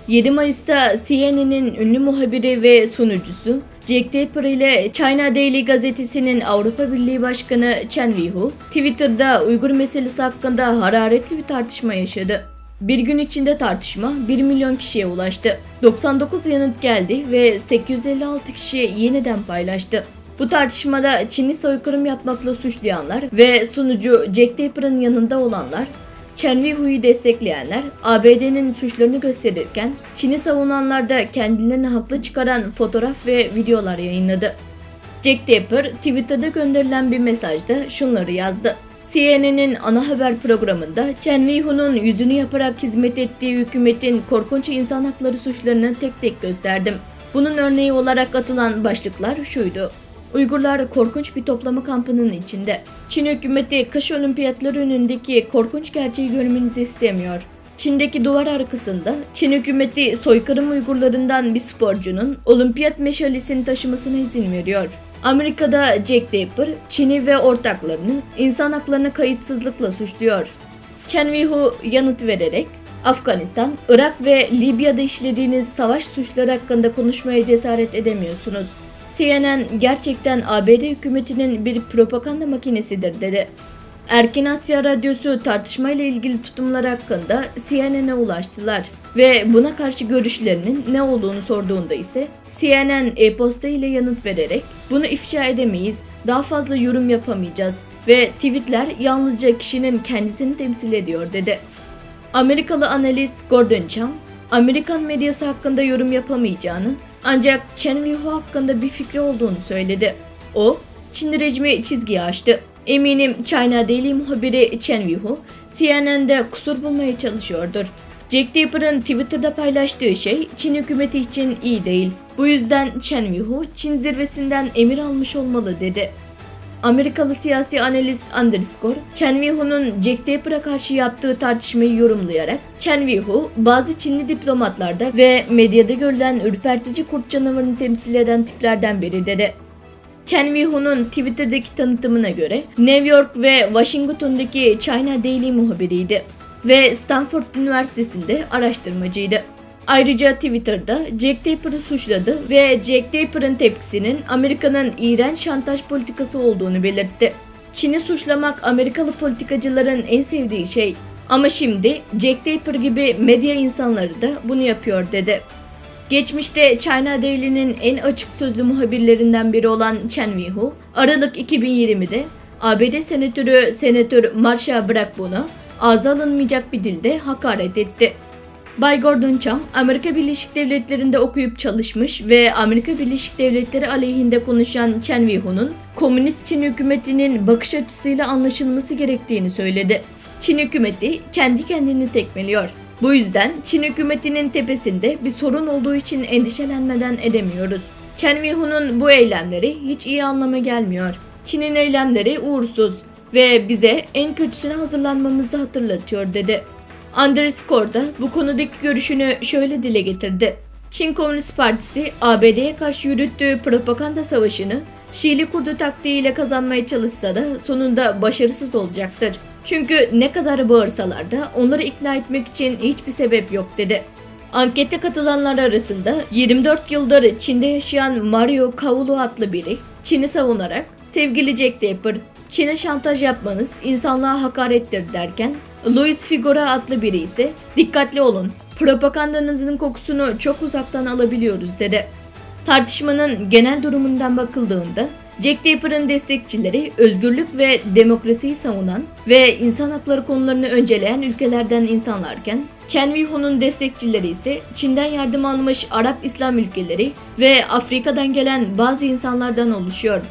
7 Mayıs'ta CNN'in ünlü muhabiri ve sunucusu Jake Tapper ile China Daily gazetesinin Avrupa Birliği Başkanı Chen Weihu, Twitter'da Uygur meselesi hakkında hararetli bir tartışma yaşadı. Bir gün içinde tartışma 1 milyon kişiye ulaştı. 99 yanıt geldi ve 856 kişi yeniden paylaştı. Bu tartışmada Çin'i soykırım yapmakla suçlayanlar ve sunucu Jake Tapper'ın yanında olanlar, Chen Weihu'yu destekleyenler ABD'nin suçlarını gösterirken Çin'i savunanlar da kendilerini haklı çıkaran fotoğraf ve videolar yayınladı. Jake Tapper Twitter'da gönderilen bir mesajda şunları yazdı. CNN'in ana haber programında Chen Weihu'nun yüzünü yaparak hizmet ettiği hükümetin korkunç insan hakları suçlarını tek tek gösterdim. Bunun örneği olarak atılan başlıklar şuydu. Uygurlar korkunç bir toplama kampının içinde. Çin hükümeti kış olimpiyatları önündeki korkunç gerçeği görmenizi istemiyor. Çin'deki duvar arkasında Çin hükümeti soykırım Uygurlarından bir sporcunun olimpiyat meşalesini taşımasına izin veriyor. Amerika'da Jake Tapper, Çin'i ve ortaklarını insan haklarına kayıtsızlıkla suçluyor. Chen Weihu yanıt vererek, Afganistan, Irak ve Libya'da işlediğiniz savaş suçları hakkında konuşmaya cesaret edemiyorsunuz. CNN gerçekten ABD hükümetinin bir propaganda makinesidir dedi. Erkin Asya Radyosu tartışmayla ilgili tutumlar hakkında CNN'e ulaştılar ve buna karşı görüşlerinin ne olduğunu sorduğunda ise CNN e-posta ile yanıt vererek bunu ifşa edemeyiz, daha fazla yorum yapamayacağız ve tweetler yalnızca kişinin kendisini temsil ediyor dedi. Amerikalı analist Gordon Chang, Amerikan medyası hakkında yorum yapamayacağını ancak Chen Weihu hakkında bir fikri olduğunu söyledi. O, Çin rejimi çizgiyi aştı. Eminim China Daily muhabiri Chen Weihu, CNN'de kusur bulmaya çalışıyordur. Jake Tapper'ın Twitter'da paylaştığı şey Çin hükümeti için iyi değil. Bu yüzden Chen Weihu, Çin zirvesinden emir almış olmalı dedi. Amerikalı siyasi analist Underscore, Chen Weihu'nun Jake Tapper'a karşı yaptığı tartışmayı yorumlayarak, Chen Weihu, bazı Çinli diplomatlarda ve medyada görülen ürpertici kurt canavarını temsil eden tiplerden biri dedi. Chen Weihu'nun Twitter'daki tanıtımına göre New York ve Washington'daki China Daily muhabiriydi ve Stanford Üniversitesi'nde araştırmacıydı. Ayrıca Twitter'da Jake Tapper'ı suçladı ve Jake Tapper'ın tepkisinin Amerika'nın iğrenç şantaj politikası olduğunu belirtti. Çin'i suçlamak Amerikalı politikacıların en sevdiği şey ama şimdi Jake Tapper gibi medya insanları da bunu yapıyor dedi. Geçmişte China Daily'nin en açık sözlü muhabirlerinden biri olan Chen Weihu, Aralık 2020'de ABD Senatör Marsha Blackburn'a ağza alınmayacak bir dilde hakaret etti. Bay Gordon Chang, Amerika Birleşik Devletleri'nde okuyup çalışmış ve Amerika Birleşik Devletleri aleyhinde konuşan Chen Weihu'nun Komünist Çin hükümetinin bakış açısıyla anlaşılması gerektiğini söyledi. Çin hükümeti kendi kendini tekmeliyor. Bu yüzden Çin hükümetinin tepesinde bir sorun olduğu için endişelenmeden edemiyoruz. Chen Weihu'nun bu eylemleri hiç iyi anlama gelmiyor. Çin'in eylemleri uğursuz ve bize en kötüsüne hazırlanmamızı hatırlatıyor dedi. Underscore da bu konudaki görüşünü şöyle dile getirdi. Çin Komünist Partisi ABD'ye karşı yürüttüğü propaganda savaşını Şiili kurdu taktiğiyle kazanmaya çalışsa da sonunda başarısız olacaktır. Çünkü ne kadar bağırsalar da onları ikna etmek için hiçbir sebep yok dedi. Ankete katılanlar arasında 24 yıldır Çin'de yaşayan Mario Kaulu adlı biri Çin'i savunarak "Sevgili Jake Tapper, Çin'e şantaj yapmanız insanlığa hakarettir" derken Luis Figueroa adlı biri ise "Dikkatli olun, propagandanızın kokusunu çok uzaktan alabiliyoruz" dedi. Tartışmanın genel durumundan bakıldığında Jake Tapper'ın destekçileri özgürlük ve demokrasiyi savunan ve insan hakları konularını önceleyen ülkelerden insanlarken Chen Weihu'nun destekçileri ise Çin'den yardım almış Arap İslam ülkeleri ve Afrika'dan gelen bazı insanlardan oluşuyor.